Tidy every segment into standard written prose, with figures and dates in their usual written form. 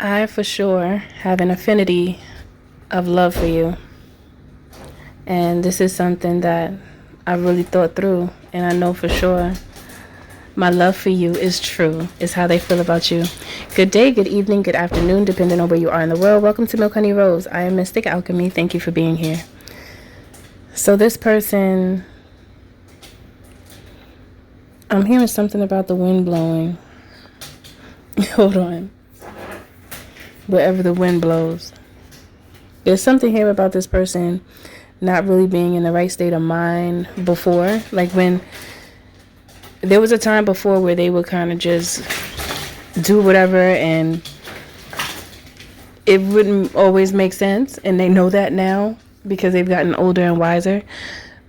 I for sure have an affinity of love for you. And this is something that I really thought through. And I know for sure my love for you is true, is how they feel about you. Good day, good evening, good afternoon, depending on where you are in the world. Welcome to Milk Honey Rose. I am Mystic Alchemy. Thank you for being here. So this person, I'm hearing something about the wind blowing. Hold on. Wherever the wind blows. There's something here about this person not really being in the right state of mind before. Like when there was a time before where they would kind of just do whatever and it wouldn't always make sense. And they know that now because they've gotten older and wiser.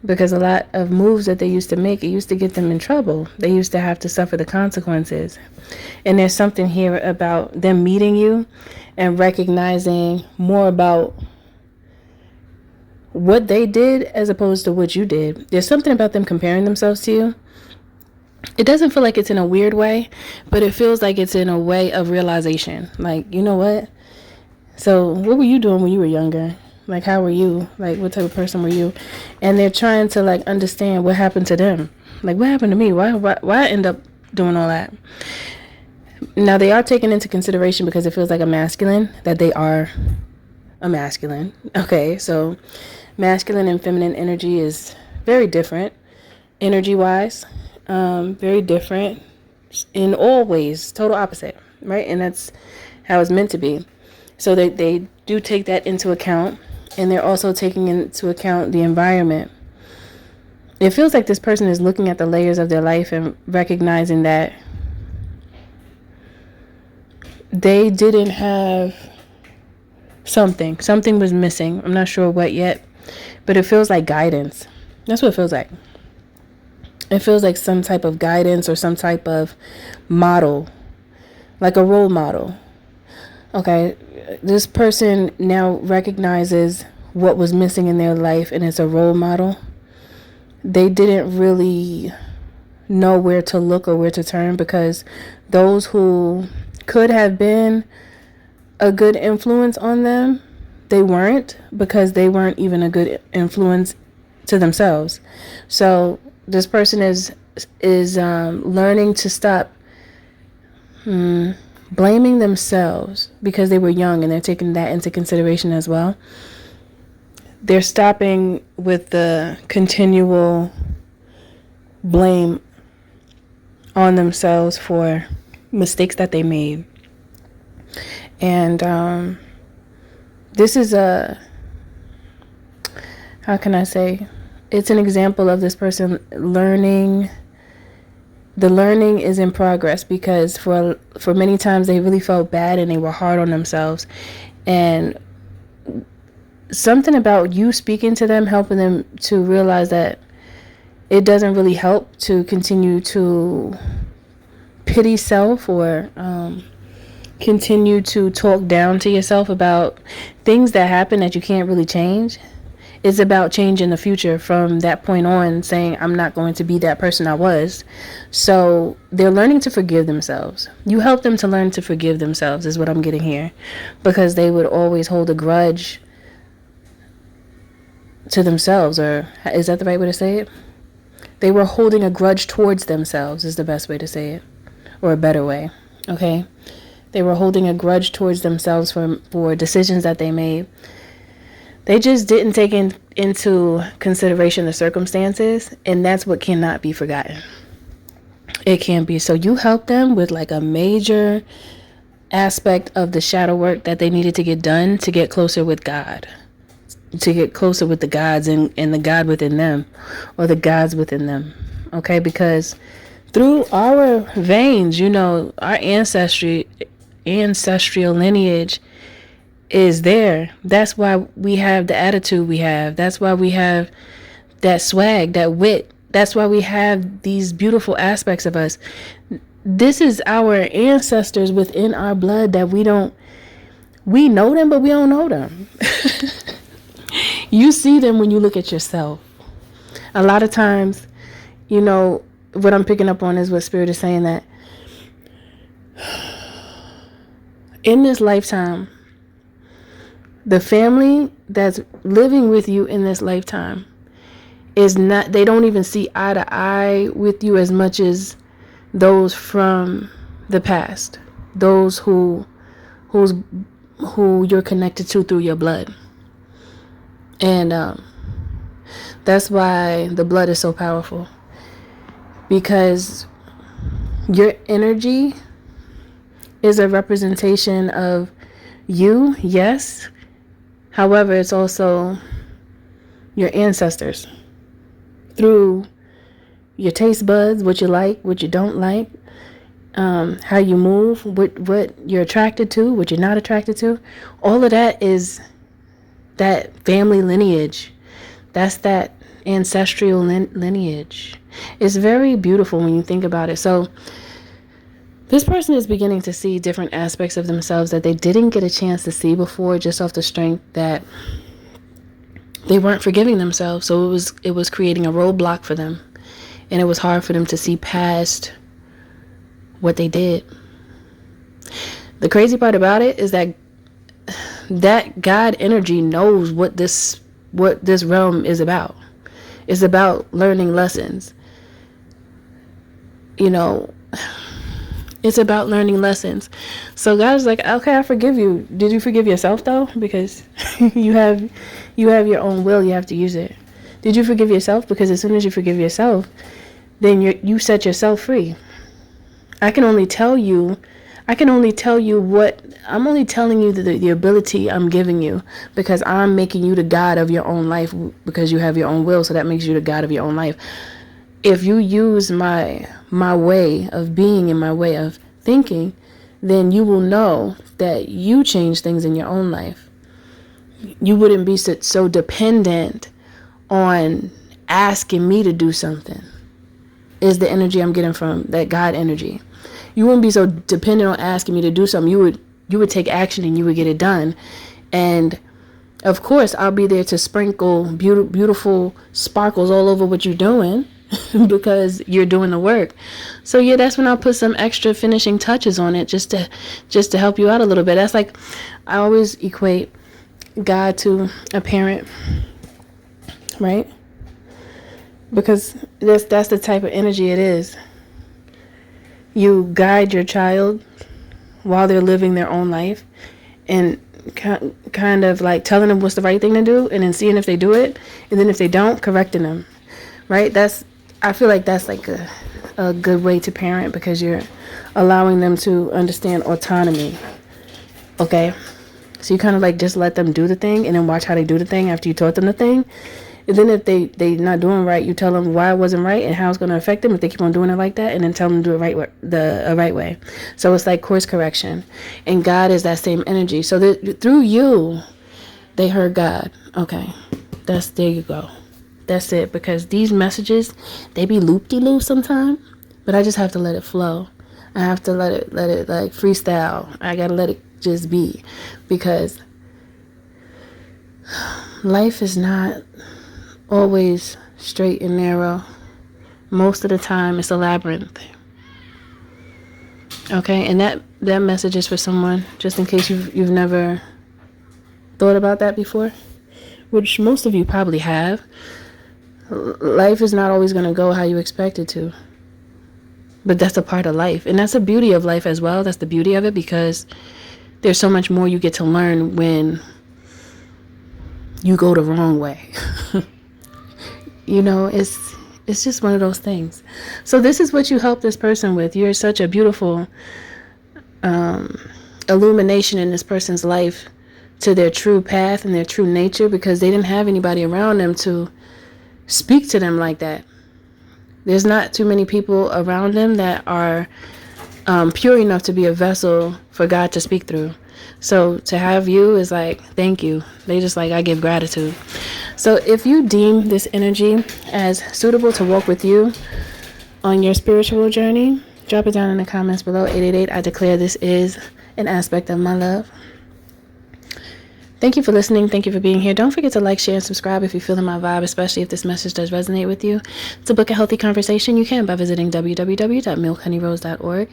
Because a lot of moves that they used to make, it used to get them in trouble. They used to have to suffer the consequences. And there's something here about them meeting you and recognizing more about what they did as opposed to what you did. There's something about them comparing themselves to you. It doesn't feel like it's in a weird way, but it feels like it's in a way of realization. Like, you know what? So what were you doing when you were younger? Like, how were you? Like, what type of person were you? And they're trying to, like, understand what happened to them. Like, what happened to me? Why I end up doing all that? Now, they are taken into consideration because it feels like a masculine, that they are a masculine. Okay, so masculine and feminine energy is very different, energy-wise. Very different in all ways. Total opposite, right? And that's how it's meant to be. So they do take that into account. And they're also taking into account the environment. It feels like this person is looking at the layers of their life and recognizing that they didn't have something. Something was missing. I'm not sure what yet. But it feels like guidance. That's what it feels like. It feels like some type of guidance or some type of model. Like a role model. Okay, this person now recognizes what was missing in their life and it's a role model. They didn't really know where to look or where to turn because those who could have been a good influence on them, they weren't, because they weren't even a good influence to themselves. So this person is learning to stop blaming themselves because they were young, and they're taking that into consideration as well. They're stopping with the continual blame on themselves for mistakes that they made. And this is how can I say? It's an example of this person learning. The learning is in progress because for many times they really felt bad and they were hard on themselves. And something about you speaking to them, helping them to realize that it doesn't really help to continue to pity self or continue to talk down to yourself about things that happen that you can't really change. It's about changing the future from that point on, saying, I'm not going to be that person I was. So they're learning to forgive themselves. You help them to learn to forgive themselves is what I'm getting here. Because they would always hold a grudge to themselves. Or is that the right way to say it? They were holding a grudge towards themselves is the best way to say it. Or a better way. Okay? They were holding a grudge towards themselves for decisions that they made. They just didn't take into consideration the circumstances, and that's what cannot be forgotten. It can't be. So you help them with like a major aspect of the shadow work that they needed to get done to get closer with God, to get closer with the gods and the God within them, or the gods within them. Okay, because through our veins, our ancestral lineage is there. That's why we have the attitude we have. That's why we have that swag, that wit. That's why we have these beautiful aspects of us. This is our ancestors within our blood that we know them, but we don't know them. You see them when you look at yourself. A lot of times, what I'm picking up on is what Spirit is saying, that In this lifetime, the family that's living with you in this lifetime is not, they don't even see eye to eye with you as much as those from the past, those who you're connected to through your blood. And that's why the blood is so powerful, because your energy is a representation of you, yes. However, it's also your ancestors through your taste buds, what you like, what you don't like, how you move, what you're attracted to, what you're not attracted to. All of that is that family lineage. That's that ancestral lineage. It's very beautiful when you think about it. So this person is beginning to see different aspects of themselves that they didn't get a chance to see before, just off the strength that they weren't forgiving themselves. So it was creating a roadblock for them, and it was hard for them to see past what they did. The crazy part about it is that God energy knows what this realm is about. It's about learning lessons. You know, it's about learning lessons. So God's like, okay, I forgive you. Did you forgive yourself though? Because you have your own will. You have to use it. Did you forgive yourself? Because as soon as you forgive yourself, then you set yourself free. I'm only telling you the ability I'm giving you, because I'm making you the God of your own life, because you have your own will. So that makes you the God of your own life. If you use my way of being and my way of thinking, then you will know that you change things in your own life. You wouldn't be so dependent on asking me to do something, is the energy I'm getting from that God energy. You wouldn't be so dependent on asking me to do something. You would take action and you would get it done. And of course, I'll be there to sprinkle beautiful sparkles all over what you're doing, because you're doing the work. So yeah, that's when I'll put some extra finishing touches on it, just to help you out a little bit. That's like, I always equate God to a parent, right? Because that's the type of energy it is. You guide your child while they're living their own life, and kind of like telling them what's the right thing to do, and then seeing if they do it, and then if they don't, correcting them, right? I feel like that's like a good way to parent, because you're allowing them to understand autonomy. Okay, so you kind of like just let them do the thing, and then watch how they do the thing after you taught them the thing. And then if they not doing right, you tell them why it wasn't right and how it's going to affect them if they keep on doing it like that, and then tell them to do it right way. So it's like course correction. And God is that same energy. So that through you, they heard God. Okay, there you go. That's it. Because these messages, they be loop-de-loop sometimes, but I just have to let it flow. I have to let it like freestyle. I gotta let it just be, because life is not always straight and narrow. Most of the time it's a labyrinth. Okay, and that message is for someone, just in case you've never thought about that before, which most of you probably have. Life is not always going to go how you expect it to, but that's a part of life, and that's the beauty of life as well. That's the beauty of it, because there's so much more you get to learn when you go the wrong way. You know, it's just one of those things. So this is what you help this person with. You're such a beautiful illumination in this person's life to their true path and their true nature, because they didn't have anybody around them to speak to them like that. There's not too many people around them that are pure enough to be a vessel for God to speak through. So to have you is like, thank you. They just like, I give gratitude. So if you deem this energy as suitable to walk with you on your spiritual journey, drop it down in the comments below. 888, I declare this is an aspect of my love. Thank you for listening. Thank you for being here. Don't forget to like, share, and subscribe if you're feeling my vibe, especially if this message does resonate with you. To book a healthy conversation, you can by visiting www.milkhoneyrose.org.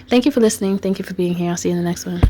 Thank you for listening. Thank you for being here. I'll see you in the next one.